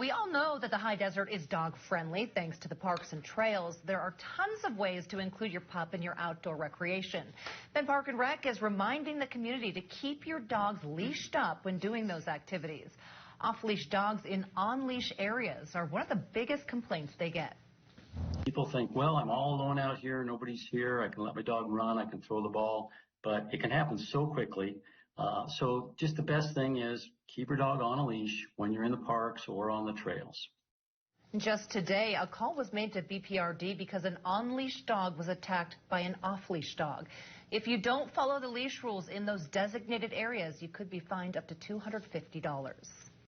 We all know that the high desert is dog-friendly thanks to the parks and trails. There are tons of ways to include your pup in your outdoor recreation. Then Park and Rec is reminding the community to keep your dogs leashed up when doing those activities. Off-leash dogs in on-leash areas are one of the biggest complaints they get. People think, well, I'm all alone out here, nobody's here, I can let my dog run, I can throw the ball, but it can happen so quickly. So just the best thing is keep your dog on a leash when you're in the parks or on the trails. Just today, a call was made to BPRD because an on-leash dog was attacked by an off-leash dog. If you don't follow the leash rules in those designated areas, you could be fined up to $250.